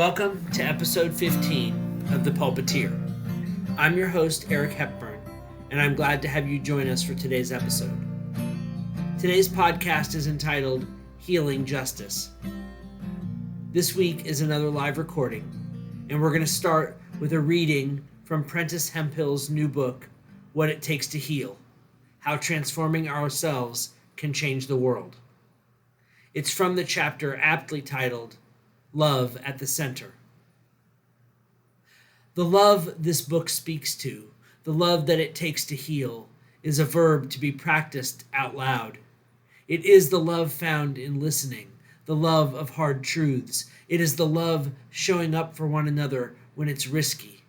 Welcome to episode 15 of The Pulpiteer. I'm your host, Eric Hepburn, and I'm glad to have you join us for today's episode. Today's podcast is entitled Healing Justice. This week is another live recording, and we're going to start with a reading from Prentice Hemphill's new book, What It Takes to Heal: How Transforming Ourselves Can Change the World. It's from the chapter aptly titled, Love at the Center. The love this book speaks to, the love that it takes to heal, is a verb to be practiced out loud. It is the love found in listening, the love of hard truths. It is the love showing up for one another when it's risky.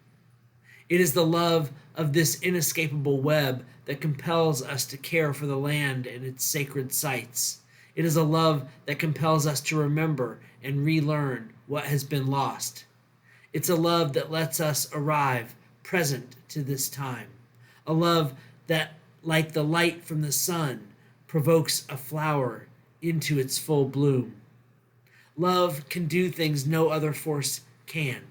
It is the love of this inescapable web that compels us to care for the land and its sacred sites. It is a love that compels us to remember and relearn what has been lost. It's a love that lets us arrive present to this time. A love that, like the light from the sun, provokes a flower into its full bloom. Love can do things no other force can.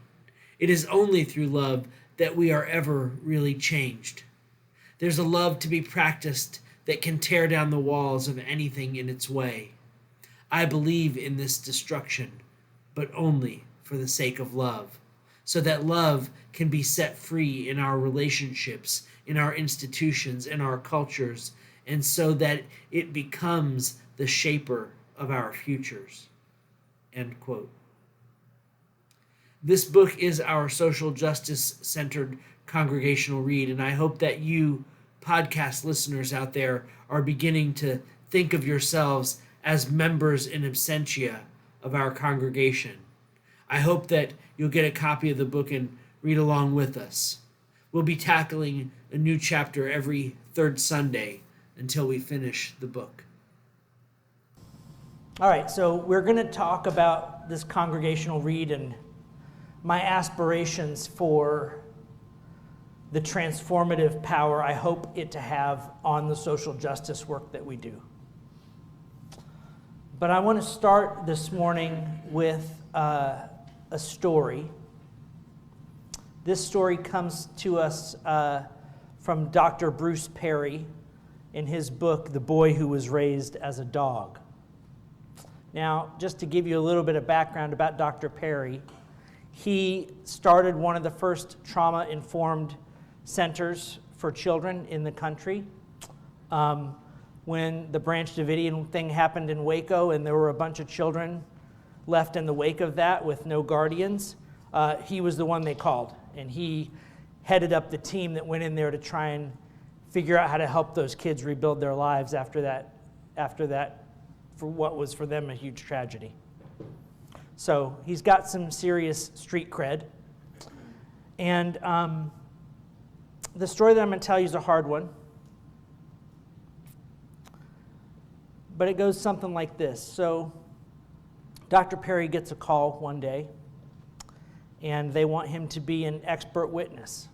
It is only through love that we are ever really changed. There's a love to be practiced that can tear down the walls of anything in its way. I believe in this destruction, but only for the sake of love, so that love can be set free in our relationships, in our institutions, in our cultures, and so that it becomes the shaper of our futures. End quote. This book is our social justice-centered congregational read, and I hope that you podcast listeners out there are beginning to think of yourselves as members in absentia of our congregation. I hope that you'll get a copy of the book and read along with us. We'll be tackling a new chapter every third Sunday until we finish the book. All right, so we're going to talk about this congregational read and my aspirations for the transformative power I hope it to have on the social justice work that we do. But I want to start this morning with a story. This story comes to us from Dr. Bruce Perry in his book, The Boy Who Was Raised as a Dog. Now, just to give you a little bit of background about Dr. Perry, he started one of the first trauma-informed centers for children in the country. When the Branch Davidian thing happened in Waco and there were a bunch of children left in the wake of that with no guardians, he was the one they called. And he headed up the team that went in there to try and figure out how to help those kids rebuild their lives after that, for what was for them a huge tragedy. So he's got some serious street cred. And the story that I'm going to tell you is a hard one. But it goes something like this. So Dr. Perry gets a call one day, and they want him to be an expert witness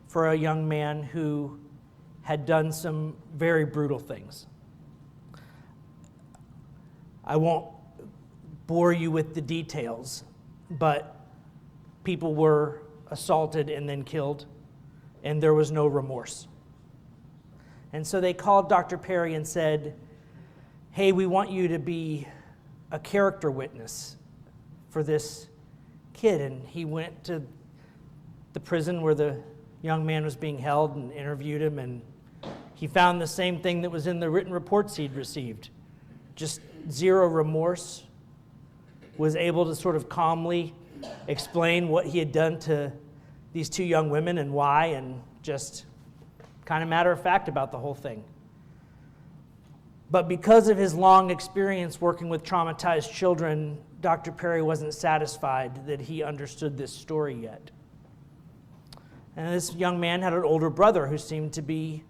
for a young man who had done some very brutal things. I won't bore you with the details, but people were assaulted and then killed, and there was no remorse. And so they called Dr. Perry and said, hey, we want you to be a character witness for this kid. And he went to the prison where the young man was being held and interviewed him, and he found the same thing that was in the written reports he'd received. Just zero remorse, was able to sort of calmly explain what he had done to these two young women and why, and just kind of matter of fact about the whole thing. But because of his long experience working with traumatized children, Dr. Perry wasn't satisfied that he understood this story yet. And this young man had an older brother who seemed to be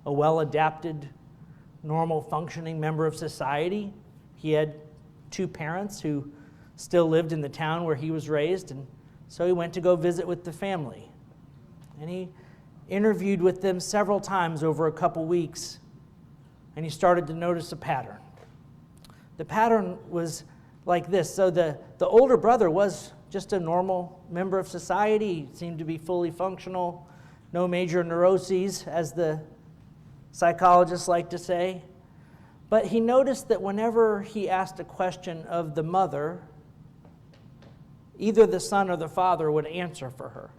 a well-adapted, normal functioning member of society. He had two parents who still lived in the town where he was raised, and so he went to go visit with the family. And he interviewed with them several times over a couple weeks, and he started to notice a pattern. The pattern was like this. So the older brother was just a normal member of society, seemed to be fully functional, no major neuroses, as the psychologists like to say. But he noticed that whenever he asked a question of the mother, either the son or the father would answer for her.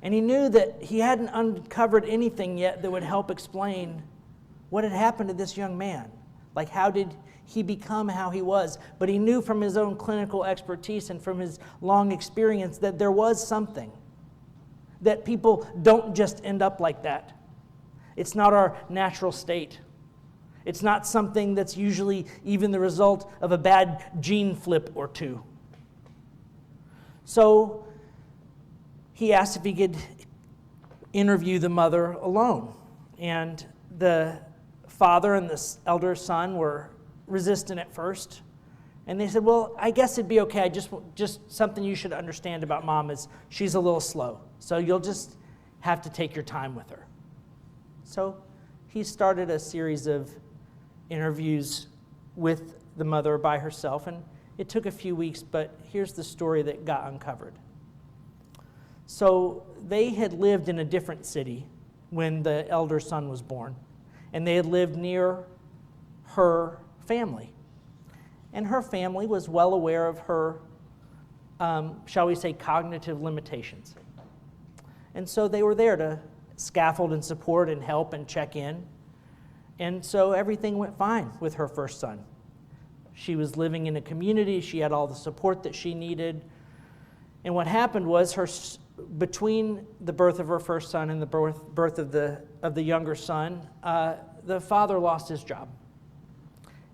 And he knew that he hadn't uncovered anything yet that would help explain what had happened to this young man. Like, how did he become how he was? But he knew from his own clinical expertise and from his long experience that there was something. That people don't just end up like that. It's not our natural state. It's not something that's usually even the result of a bad gene flip or two. So he asked if he could interview the mother alone. And the father and the elder son were resistant at first. And they said, well, I guess it'd be okay. Just something you should understand about mom is she's a little slow. So you'll just have to take your time with her. So he started a series of interviews with the mother by herself. And it took a few weeks, but here's the story that got uncovered. So they had lived in a different city when the elder son was born. And they had lived near her family. And her family was well aware of her, shall we say, cognitive limitations. And so they were there to scaffold and support and help and check in. And so everything went fine with her first son. She was living in a community. She had all the support that she needed. And what happened was between the birth of her first son and the birth of the younger son, the father lost his job.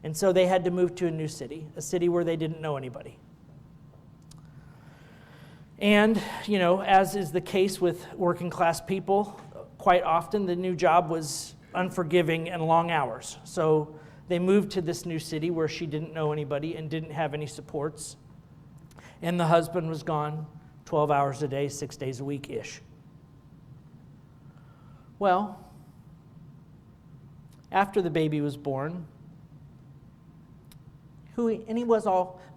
And so they had to move to a new city, a city where they didn't know anybody. And, as is the case with working class people, quite often the new job was unforgiving and long hours. So they moved to this new city where she didn't know anybody and didn't have any supports. And the husband was gone 12 hours a day, 6 days a week-ish. Well, after the baby was born, he was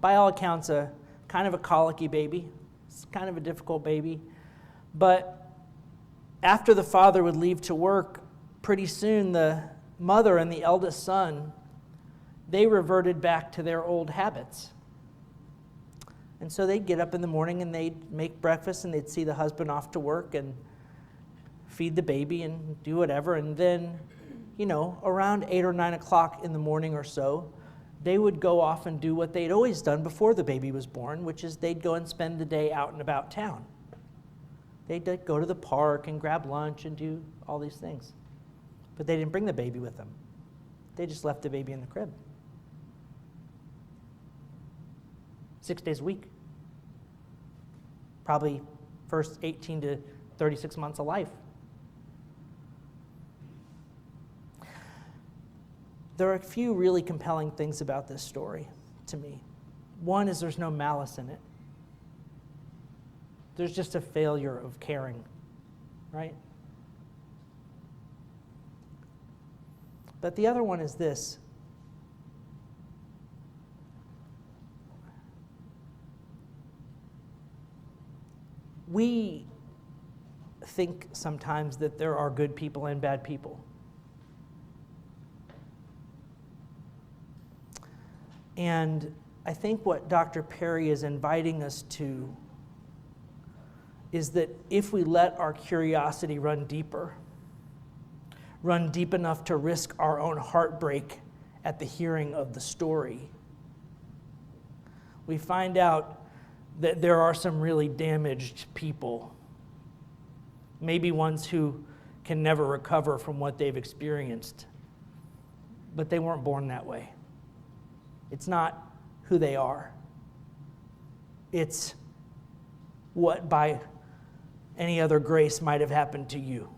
by all accounts, a kind of a colicky baby. It's kind of a difficult baby. But after the father would leave to work, pretty soon the mother and the eldest son, they reverted back to their old habits. And so they'd get up in the morning and they'd make breakfast and they'd see the husband off to work and feed the baby and do whatever. And then, around 8 or 9 o'clock in the morning or so, they would go off and do what they'd always done before the baby was born, which is they'd go and spend the day out and about town. They'd go to the park and grab lunch and do all these things. But they didn't bring the baby with them. They just left the baby in the crib. 6 days a week. Probably first 18 to 36 months of life. There are a few really compelling things about this story to me. One is there's no malice in it. There's just a failure of caring, right? But the other one is this. We think sometimes that there are good people and bad people. And I think what Dr. Perry is inviting us to is that if we let our curiosity run deep enough to risk our own heartbreak at the hearing of the story, we find out that there are some really damaged people, maybe ones who can never recover from what they've experienced, but they weren't born that way. It's not who they are. It's what by any other grace might have happened to you.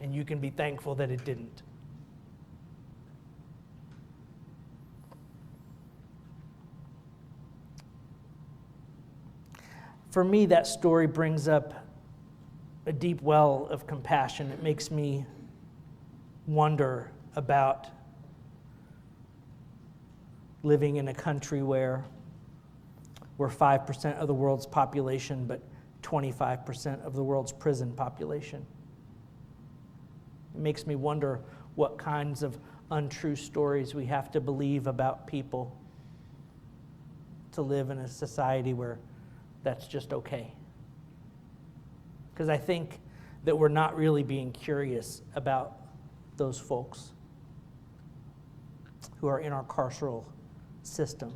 And you can be thankful that it didn't. For me, that story brings up a deep well of compassion. It makes me wonder about living in a country where we're 5% of the world's population, but 25% of the world's prison population. It makes me wonder what kinds of untrue stories we have to believe about people to live in a society where that's just okay. Because I think that we're not really being curious about those folks who are in our carceral system.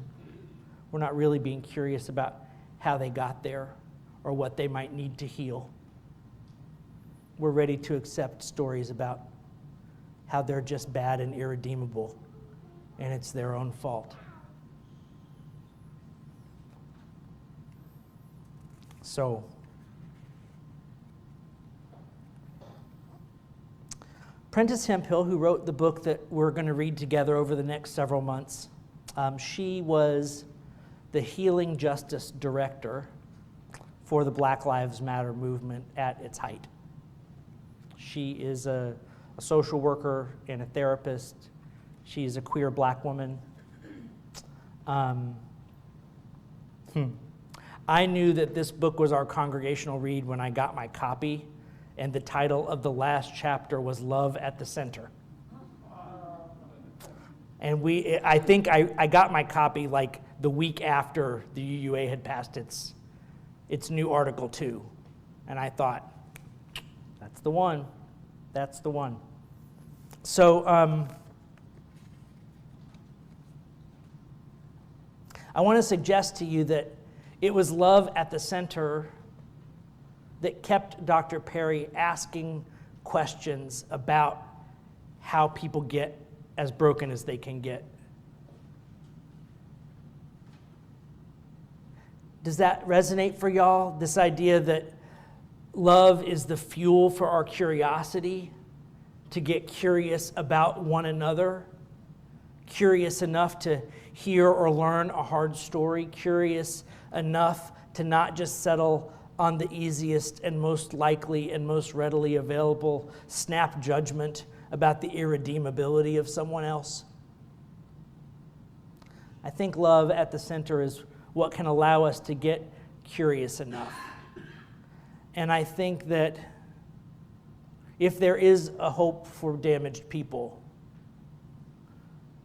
We're not really being curious about how they got there or what they might need to heal. We're ready to accept stories about how they're just bad and irredeemable, and it's their own fault. So, Prentice Hemphill, who wrote the book that we're going to read together over the next several months, she was the Healing Justice Director for the Black Lives Matter movement at its height. She is a social worker and a therapist. She's a queer black woman. I knew that this book was our congregational read when I got my copy, and the title of the last chapter was Love at the Center. And I think I got my copy like the week after the UUA had passed its new Article 2. And I thought, that's the one. That's the one. So I want to suggest to you that it was love at the center that kept Dr. Perry asking questions about how people get as broken as they can get. Does that resonate for y'all? This idea that love is the fuel for our curiosity, to get curious about one another, curious enough to hear or learn a hard story, curious enough to not just settle on the easiest and most likely and most readily available snap judgment about the irredeemability of someone else. I think love at the center is what can allow us to get curious enough. And I think that if there is a hope for damaged people,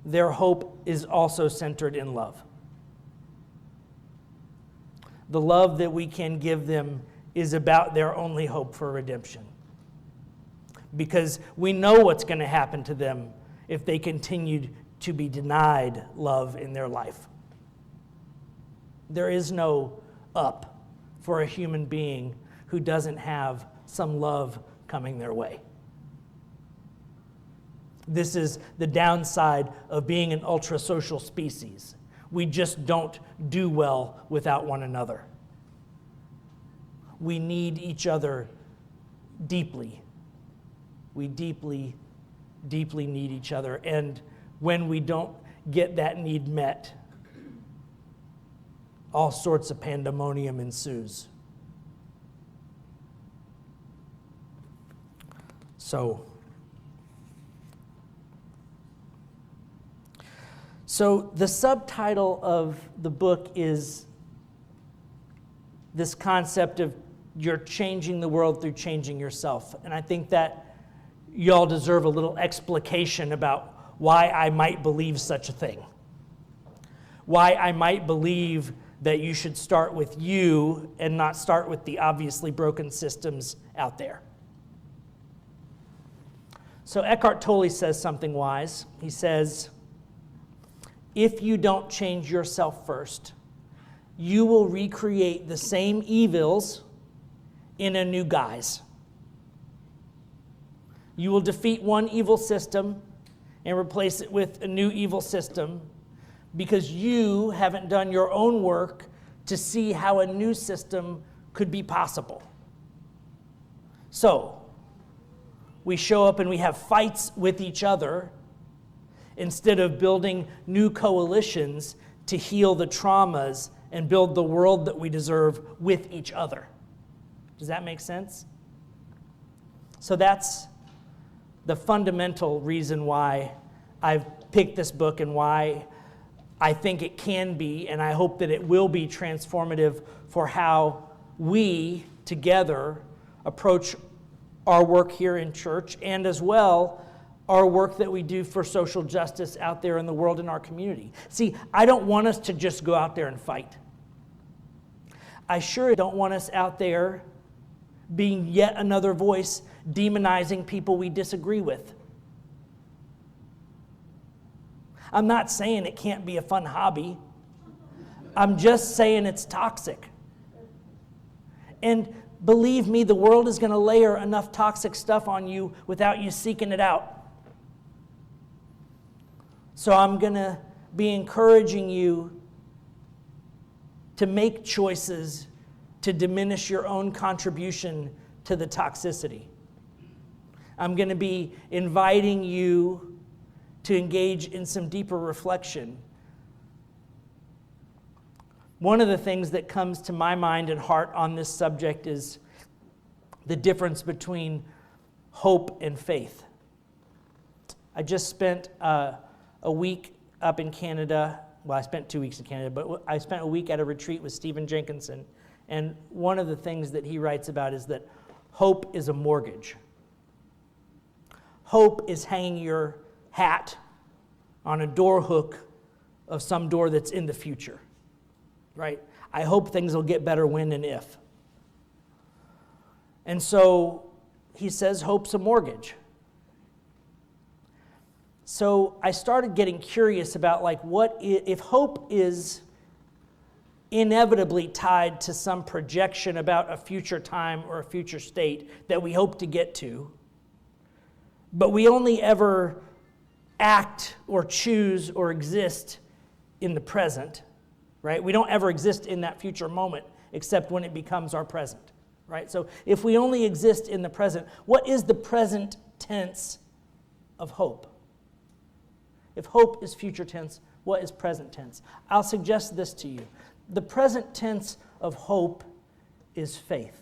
their hope is also centered in love. The love that we can give them is about their only hope for redemption. Because we know what's going to happen to them if they continued to be denied love in their life. There is no up for a human being who doesn't have some love coming their way. This is the downside of being an ultra-social species. We just don't do well without one another. We need each other deeply. We deeply, deeply need each other. And when we don't get that need met, all sorts of pandemonium ensues. So the subtitle of the book is this concept of you're changing the world through changing yourself. And I think that y'all deserve a little explication about why I might believe such a thing. Why I might believe that you should start with you and not start with the obviously broken systems out there. So Eckhart Tolle says something wise. He says, if you don't change yourself first, you will recreate the same evils in a new guise. You will defeat one evil system and replace it with a new evil system because you haven't done your own work to see how a new system could be possible. So, we show up and we have fights with each other instead of building new coalitions to heal the traumas and build the world that we deserve with each other. Does that make sense? So that's the fundamental reason why I've picked this book and why I think it can be, and I hope that it will be transformative for how we together approach our work here in church, and as well our work that we do for social justice out there in the world in our community. See, I don't want us to just go out there and fight. I sure don't want us out there being yet another voice demonizing people we disagree with. I'm not saying it can't be a fun hobby. I'm just saying it's toxic. And believe me, the world is going to layer enough toxic stuff on you without you seeking it out. So I'm going to be encouraging you to make choices to diminish your own contribution to the toxicity. I'm going to be inviting you to engage in some deeper reflection. One of the things that comes to my mind and heart on this subject is the difference between hope and faith. I just spent a week up in Canada. Well, I spent 2 weeks in Canada, but I spent a week at a retreat with Stephen Jenkinson. And one of the things that he writes about is that hope is a mortgage. Hope is hanging your hat on a door hook of some door that's in the future, right? I hope things will get better when and if. And so he says hope's a mortgage. So I started getting curious about what if hope is inevitably tied to some projection about a future time or a future state that we hope to get to, but we only ever act or choose or exist in the present, right? We don't ever exist in that future moment except when it becomes our present, right? So if we only exist in the present, what is the present tense of hope? If hope is future tense, what is present tense? I'll suggest this to you. The present tense of hope is faith.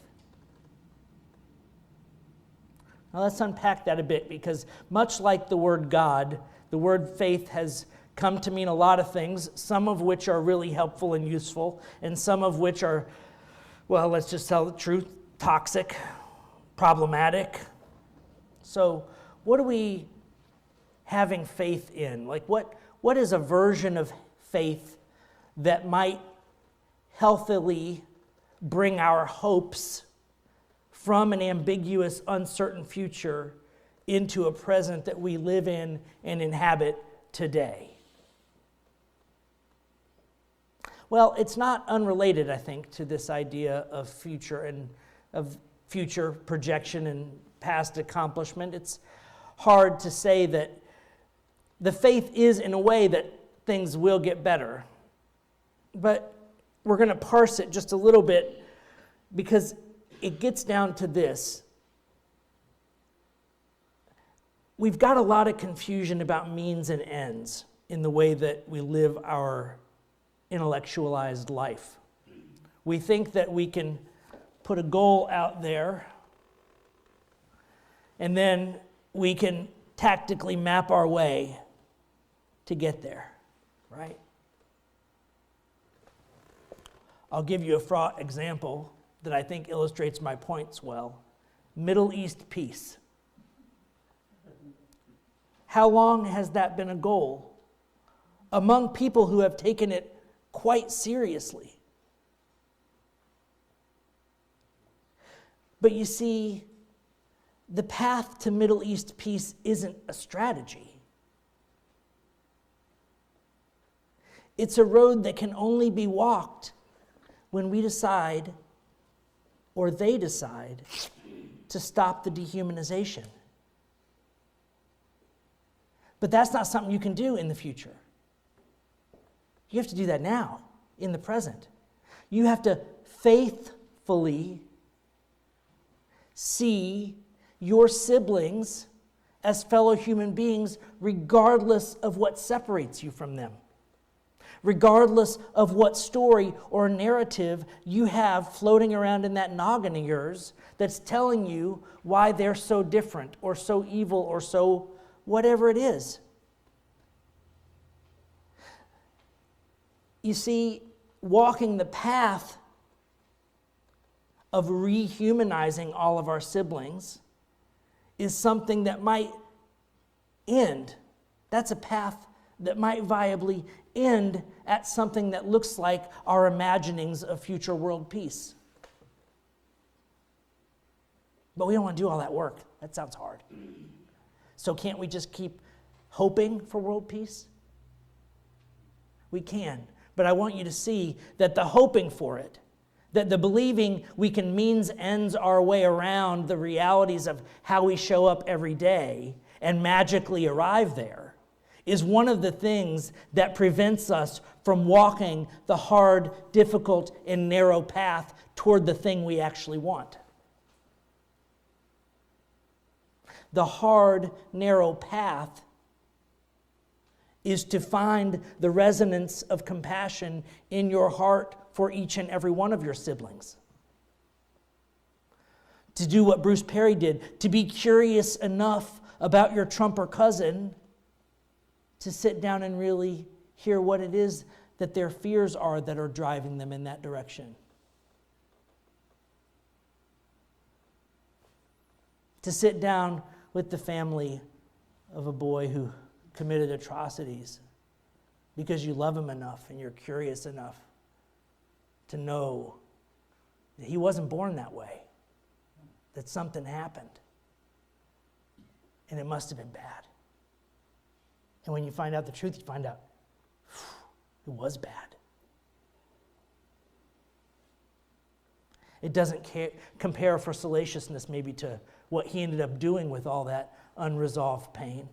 Now let's unpack that a bit, because much like the word God, the word faith has come to mean a lot of things, some of which are really helpful and useful, and some of which are, well, let's just tell the truth, toxic, problematic. So what are we having faith in? What is a version of faith that might healthily bring our hopes from an ambiguous, uncertain future into a present that we live in and inhabit today? Well, it's not unrelated, I think, to this idea of future and of future projection and past accomplishment. It's hard to say that the faith is in a way that things will get better. But we're going to parse it just a little bit, because it gets down to this. We've got a lot of confusion about means and ends in the way that we live our intellectualized life. We think that we can put a goal out there and then we can tactically map our way to get there, right? I'll give you a fraught example that I think illustrates my points well. Middle East peace. How long has that been a goal among people who have taken it quite seriously? But you see, the path to Middle East peace isn't a strategy. It's a road that can only be walked when we decide, or they decide, to stop the dehumanization. But that's not something you can do in the future. You have to do that now, in the present. You have to faithfully see your siblings as fellow human beings, regardless of what separates you from them. Regardless of what story or narrative you have floating around in that noggin of yours that's telling you why they're so different or so evil or so whatever it is. You see, walking the path of rehumanizing all of our siblings is something that might end. That's a path that might viably end at something that looks like our imaginings of future world peace. But we don't want to do all that work. That sounds hard. So can't we just keep hoping for world peace? We can. But I want you to see that the hoping for it, that the believing we can means ends our way around the realities of how we show up every day and magically arrive there, is one of the things that prevents us from walking the hard, difficult, and narrow path toward the thing we actually want. The hard, narrow path is to find the resonance of compassion in your heart for each and every one of your siblings. To do what Bruce Perry did, to be curious enough about your trumper cousin to sit down and really hear what it is that their fears are that are driving them in that direction. To sit down with the family of a boy who committed atrocities because you love him enough and you're curious enough to know that he wasn't born that way, that something happened, and it must have been bad. And when you find out the truth, you find out it was bad. It doesn't compare for salaciousness maybe to what he ended up doing with all that unresolved pain.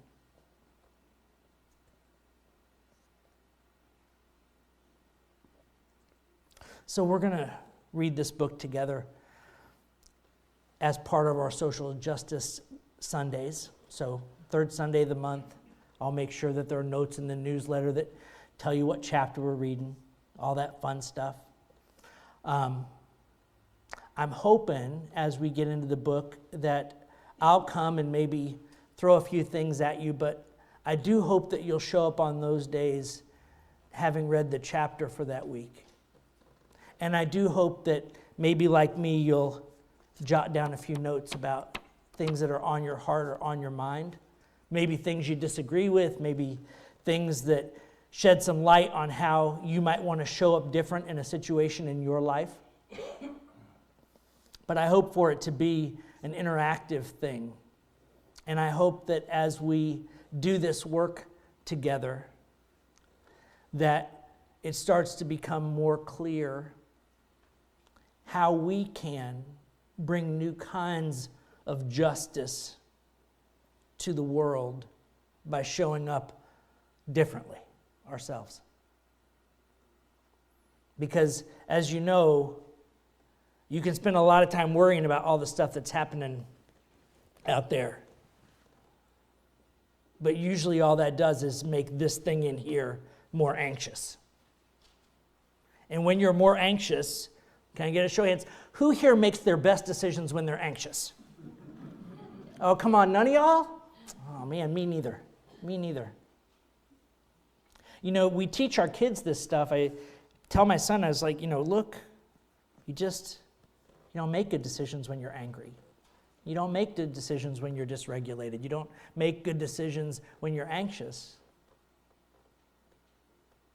So we're going to read this book together as part of our social justice Sundays. So third Sunday of the month, I'll make sure that there are notes in the newsletter that tell you what chapter we're reading, all that fun stuff. I'm hoping as we get into the book that I'll come and maybe throw a few things at you, but I do hope that you'll show up on those days having read the chapter for that week. And I do hope that maybe like me, you'll jot down a few notes about things that are on your heart or on your mind. Maybe things you disagree with, maybe things that shed some light on how you might want to show up different in a situation in your life. But I hope for it to be an interactive thing. And I hope that as we do this work together, that it starts to become more clear how we can bring new kinds of justice to the world by showing up differently ourselves. Because, as you know, you can spend a lot of time worrying about all the stuff that's happening out there. But usually all that does is make this thing in here more anxious. And when you're more anxious, can I get a show of hands? Who here makes their best decisions when they're anxious? Oh, come on, none of y'all? Oh, man, me neither. Me neither. You know, we teach our kids this stuff. I tell my son, I was like, look, you don't make good decisions when you're angry. You don't make good decisions when you're dysregulated. You don't make good decisions when you're anxious.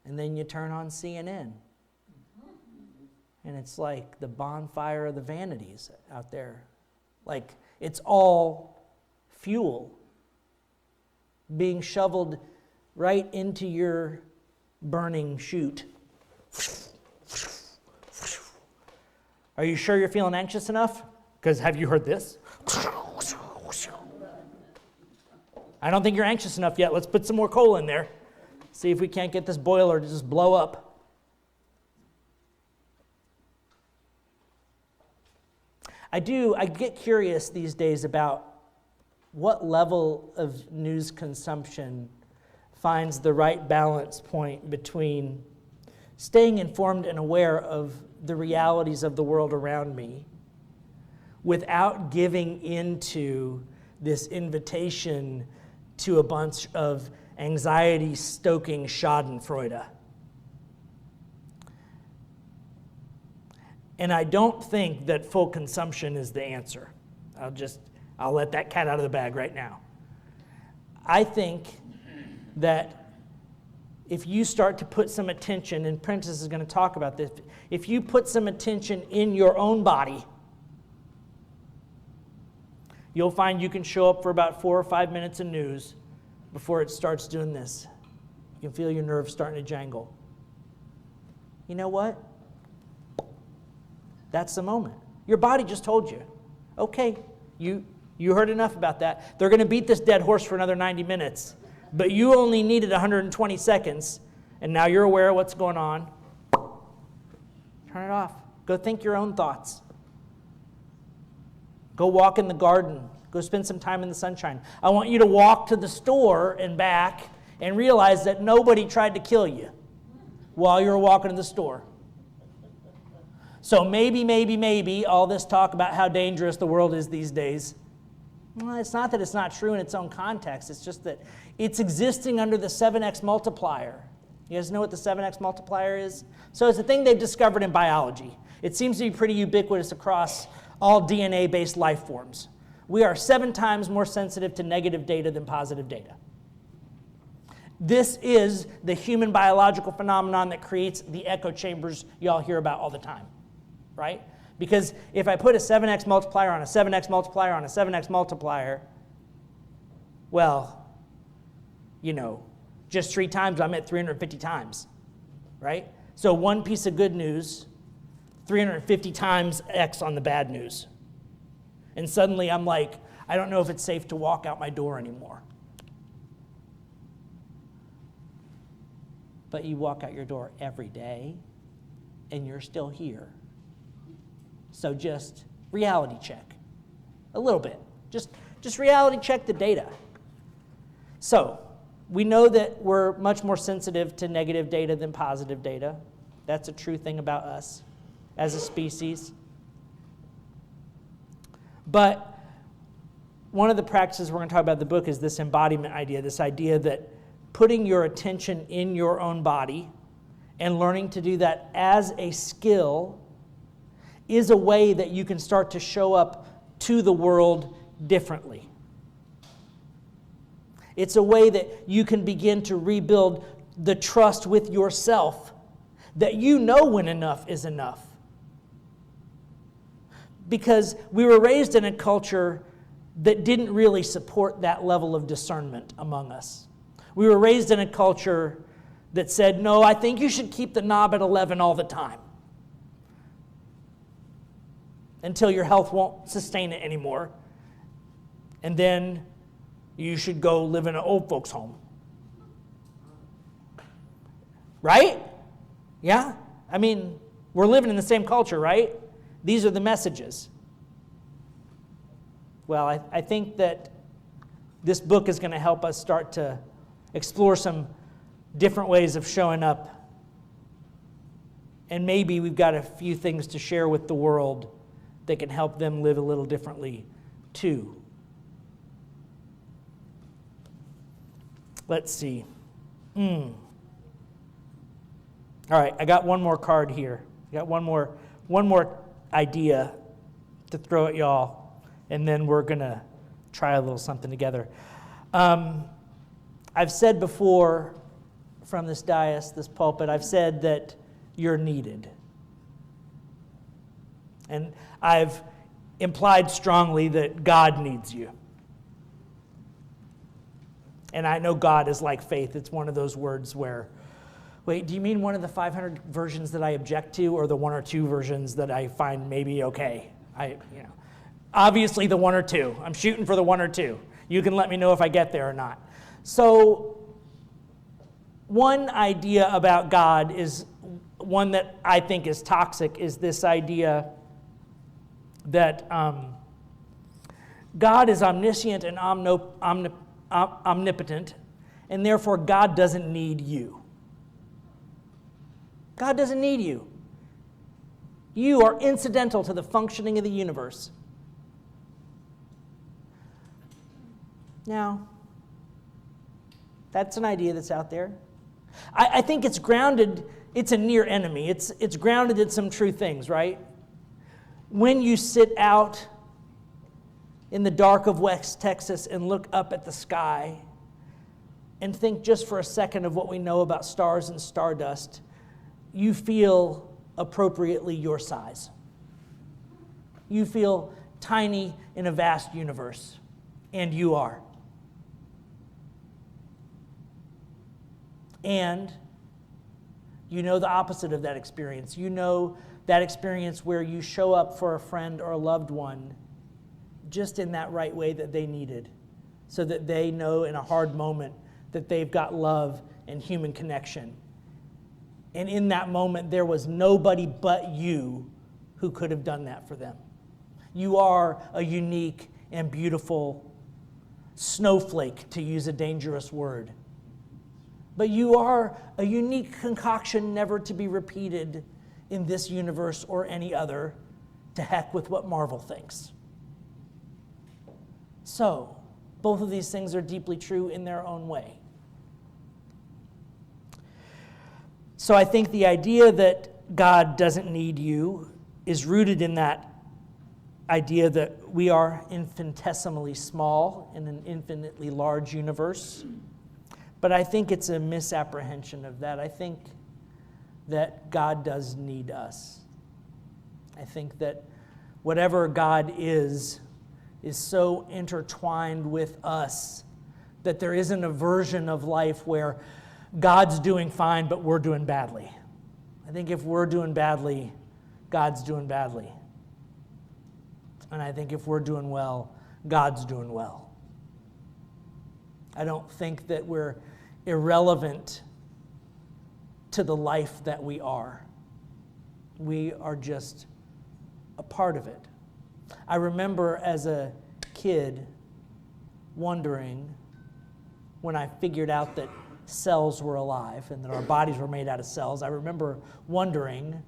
And then you turn on CNN. And it's like the bonfire of the vanities out there. Like, it's all fuel being shoveled right into your burning chute. Are you sure you're feeling anxious enough? Because have you heard this? I don't think you're anxious enough yet. Let's put some more coal in there. See if we can't get this boiler to just blow up. I get curious these days about what level of news consumption finds the right balance point between staying informed and aware of the realities of the world around me without giving into this invitation to a bunch of anxiety-stoking schadenfreude. And I don't think that full consumption is the answer. I'll let that cat out of the bag right now. I think that if you start to put some attention, and Prentice is going to talk about this, if you put some attention in your own body, you'll find you can show up for about 4 or 5 minutes of news before it starts doing this. You can feel your nerves starting to jangle. You know what? That's the moment. Your body just told you, okay, you heard enough about that. They're going to beat this dead horse for another 90 minutes, but you only needed 120 seconds, and now you're aware of what's going on. Turn it off. Go think your own thoughts. Go walk in the garden. Go spend some time in the sunshine. I want you to walk to the store and back and realize that nobody tried to kill you while you were walking to the store. So maybe all this talk about how dangerous the world is these days, well, it's not that it's not true in its own context. It's just that it's existing under the 7x multiplier. You guys know what the 7x multiplier is? So it's a thing they've discovered in biology. It seems to be pretty ubiquitous across all DNA-based life forms. We are 7 times more sensitive to negative data than positive data. This is the human biological phenomenon that creates the echo chambers y'all hear about all the time, right? Because if I put a 7x multiplier on a 7x multiplier on a 7x multiplier, well, just 3 times I'm at 350 times, right? So one piece of good news, 350 times X on the bad news. And suddenly I'm like, I don't know if it's safe to walk out my door anymore. But you walk out your door every day, and you're still here. So just reality check. A little bit. Just reality check the data. So we know that we're much more sensitive to negative data than positive data. That's a true thing about us as a species. But one of the practices we're going to talk about in the book is this embodiment idea, this idea that putting your attention in your own body and learning to do that as a skill is a way that you can start to show up to the world differently. It's a way that you can begin to rebuild the trust with yourself that you know when enough is enough. Because we were raised in a culture that didn't really support that level of discernment among us. We were raised in a culture that said, no, I think you should keep the knob at 11 all the time until your health won't sustain it anymore. And then you should go live in an old folks' home. Right? Yeah? I mean, we're living in the same culture, right? These are the messages. Well, I think that this book is going to help us start to explore some different ways of showing up. And maybe we've got a few things to share with the world that can help them live a little differently too. Let's see. All right, I got one more card here. I got one more idea to throw at y'all, and then we're going to try a little something together. I've said before from this dais, this pulpit, I've said that you're needed. And I've implied strongly that God needs you. And I know God is like faith. It's one of those words where, wait, do you mean one of the 500 versions that I object to, or the 1 or 2 versions that I find maybe okay? Obviously the 1 or 2. I'm shooting for the 1 or 2. You can let me know if I get there or not. So one idea about God is one that I think is toxic, is this idea that God is omniscient and omnipotent, And therefore, God doesn't need you. God doesn't need you. You are incidental to the functioning of the universe. Now, that's an idea that's out there. I think it's grounded, it's a near enemy. It's grounded in some true things, right? When you sit out in the dark of West Texas and look up at the sky and think just for a second of what we know about stars and stardust, you feel appropriately your size. You feel tiny in a vast universe, and you are. And you know the opposite of that experience. You know that experience where you show up for a friend or a loved one just in that right way that they needed, so that they know in a hard moment that they've got love and human connection. And in that moment, there was nobody but you who could have done that for them. You are a unique and beautiful snowflake, to use a dangerous word. But you are a unique concoction never to be repeated in this universe or any other. To heck with what Marvel thinks. So, both of these things are deeply true in their own way. So I think the idea that God doesn't need you is rooted in that idea that we are infinitesimally small in an infinitely large universe. But I think it's a misapprehension of that. I think that God does need us. I think that whatever God is so intertwined with us that there isn't a version of life where God's doing fine, but we're doing badly. I think if we're doing badly, God's doing badly. And I think if we're doing well, God's doing well. I don't think that we're irrelevant to the life that we are. We are just a part of it. I remember as a kid wondering, when I figured out that cells were alive and that our bodies were made out of cells, I remember wondering,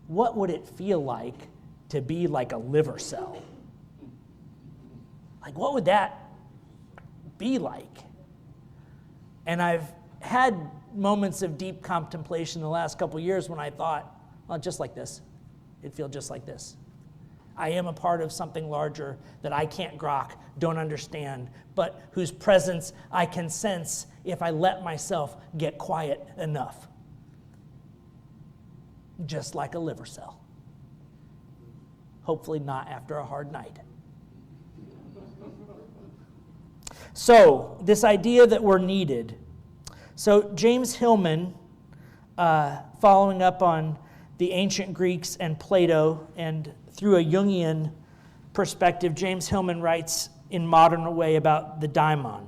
what would it feel like to be like a liver cell? Like, what would that be like? And I've had moments of deep contemplation the last couple of years when I thought, well, just like this. It'd feel just like this. I am a part of something larger that I can't grok, don't understand, but whose presence I can sense if I let myself get quiet enough. Just like a liver cell. Hopefully not after a hard night. So, this idea that we're needed. So, James Hillman, following up on the ancient Greeks and Plato, and through a Jungian perspective, James Hillman writes in modern way about the daimon.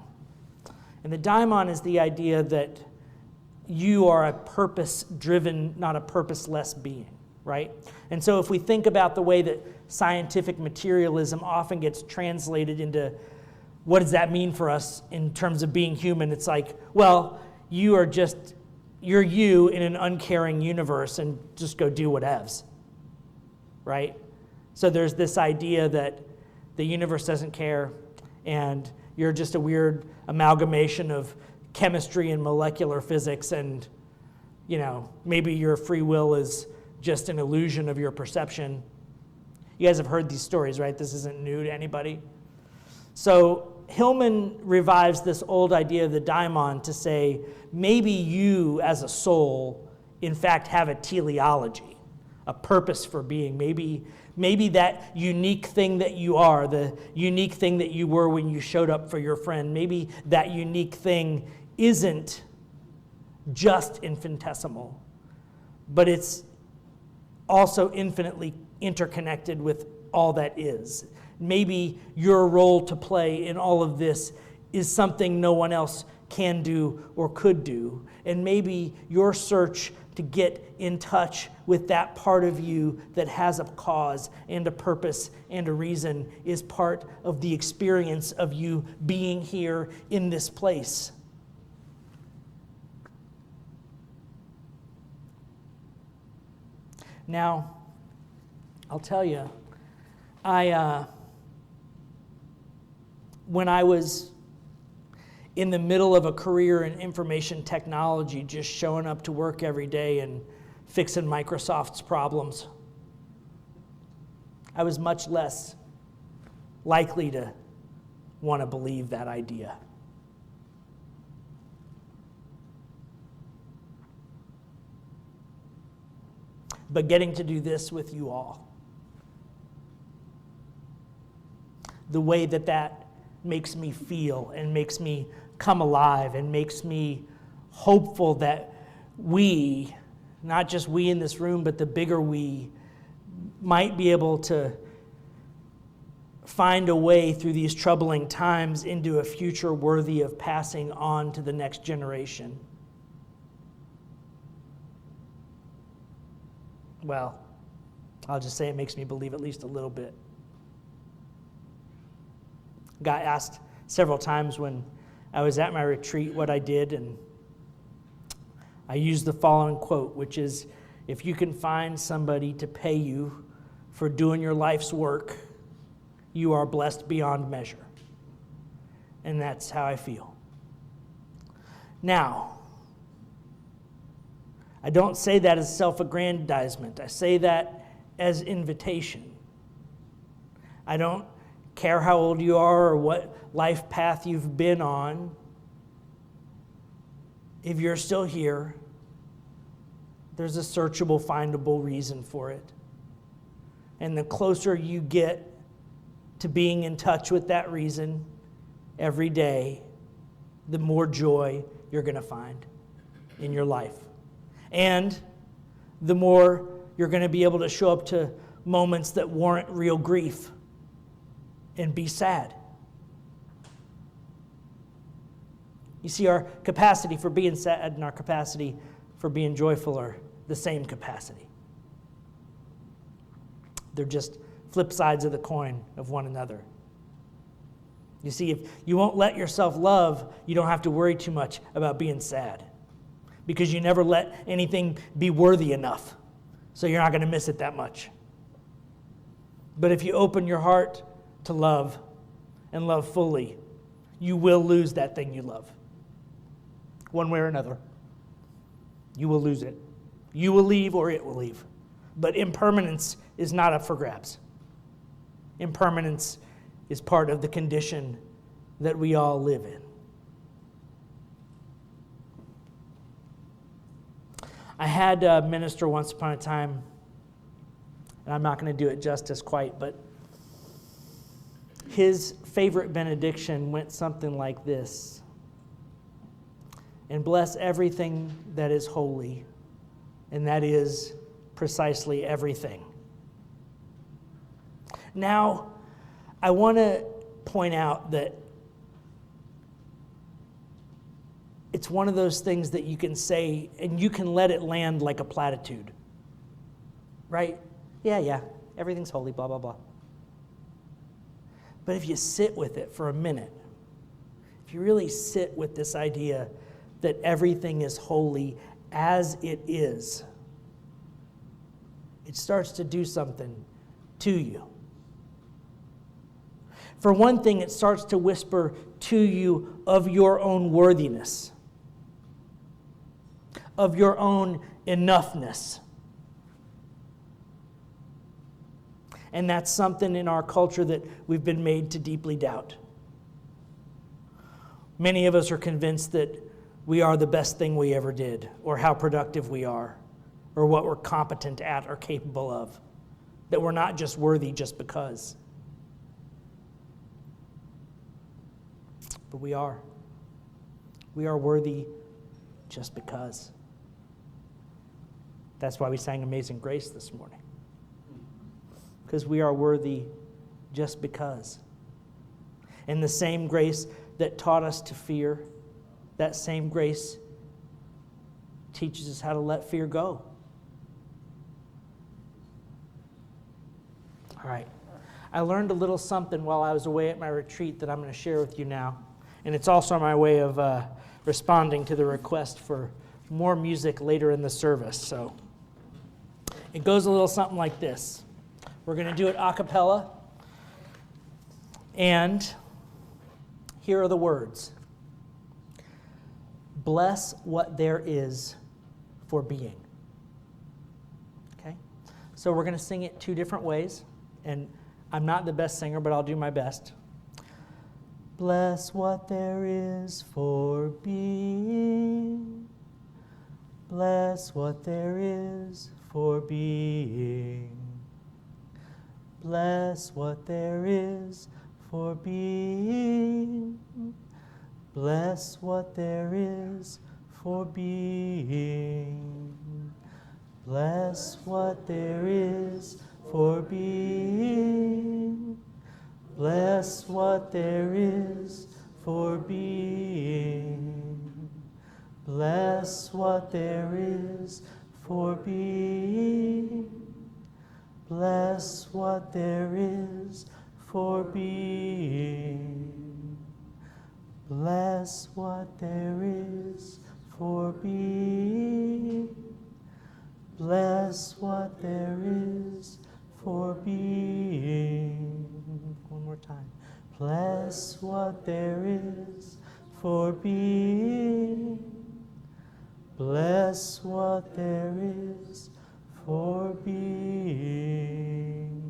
And the daimon is the idea that you are a purpose-driven, not a purposeless being, right? And so if we think about the way that scientific materialism often gets translated into what does that mean for us in terms of being human, it's like, well, you're you in an uncaring universe and just go do whatevs, right? So there's this idea that the universe doesn't care and you're just a weird amalgamation of chemistry and molecular physics, and maybe your free will is just an illusion of your perception. You guys have heard these stories, right? This isn't new to anybody. So Hillman revives this old idea of the daimon to say, maybe you as a soul, in fact, have a teleology, a purpose for being. Maybe that unique thing that you are, the unique thing that you were when you showed up for your friend, maybe that unique thing isn't just infinitesimal, but it's also infinitely interconnected with all that is. Maybe your role to play in all of this is something no one else can do or could do. And maybe your search to get in touch with that part of you that has a cause and a purpose and a reason is part of the experience of you being here in this place. Now, I'll tell you, when I was in the middle of a career in information technology, just showing up to work every day and fixing Microsoft's problems, I was much less likely to want to believe that idea. But getting to do this with you all, the way that makes me feel and makes me come alive and makes me hopeful that we, not just we in this room, but the bigger we, might be able to find a way through these troubling times into a future worthy of passing on to the next generation. Well, I'll just say it makes me believe at least a little bit. Got asked several times when I was at my retreat what I did, and I used the following quote, which is, if you can find somebody to pay you for doing your life's work, you are blessed beyond measure. And that's how I feel. Now, I don't say that as self-aggrandizement. I say that as invitation. I don't care how old you are or what life path you've been on. If you're still here, there's a searchable, findable reason for it. And the closer you get to being in touch with that reason every day, the more joy you're going to find in your life. And the more you're going to be able to show up to moments that warrant real grief and be sad. You see, our capacity for being sad and our capacity for being joyful are the same capacity. They're just flip sides of the coin of one another. You see, if you won't let yourself love, you don't have to worry too much about being sad, because you never let anything be worthy enough, so you're not going to miss it that much. But if you open your heart to love and love fully, you will lose that thing you love. One way or another. You will lose it. You will leave or it will leave. But impermanence is not up for grabs. Impermanence is part of the condition that we all live in. I had a minister once upon a time, and I'm not going to do it justice quite, but his favorite benediction went something like this: and bless everything that is holy, and that is precisely everything. Now, I want to point out that it's one of those things that you can say and you can let it land like a platitude, right? Yeah, everything's holy, blah, blah, blah. But if you sit with it for a minute, if you really sit with this idea that everything is holy as it is, it starts to do something to you. For one thing, it starts to whisper to you of your own worthiness, of your own enoughness. And that's something in our culture that we've been made to deeply doubt. Many of us are convinced that we are the best thing we ever did, or how productive we are, or what we're competent at or capable of, that we're not just worthy just because. But we are. We are worthy just because. That's why we sang Amazing Grace this morning. Because we are worthy just because. And the same grace that taught us to fear, that same grace teaches us how to let fear go. All right. I learned a little something while I was away at my retreat that I'm going to share with you now. And it's also my way of responding to the request for more music later in the service. So It goes a little something like this. We're going to do it a cappella. And here are the words. Bless what there is for being. Okay? So we're going to sing it 2 different ways. And I'm not the best singer, but I'll do my best. Bless what there is for being. Bless what there is for being. Bless what there is for being. Bless what there is for being. Bless what there is for being. Bless what there is for being. Bless what there is for being. Bless what there is for being. Bless what there is for being. Bless what there is for being. One more time. Bless what there is for being. Bless what there is for being.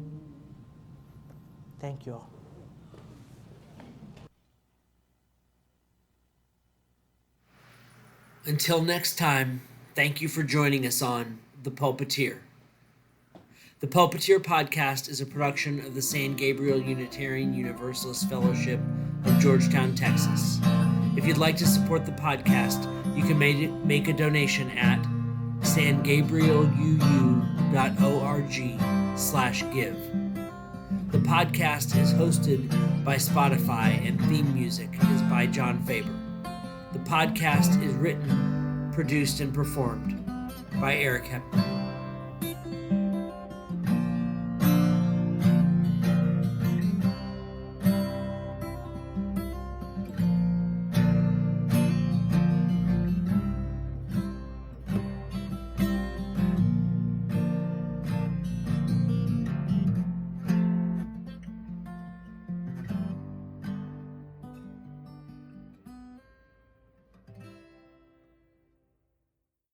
Thank you all. Until next time, thank you for joining us on The Pulpiteer. The Pulpiteer podcast is a production of the San Gabriel Unitarian Universalist Fellowship of Georgetown, Texas. If you'd like to support the podcast, you can make a donation at sangabrieluu.org/give. The podcast is hosted by Spotify and theme music is by John Faber. The podcast is written, produced, and performed by Eric Hepburn.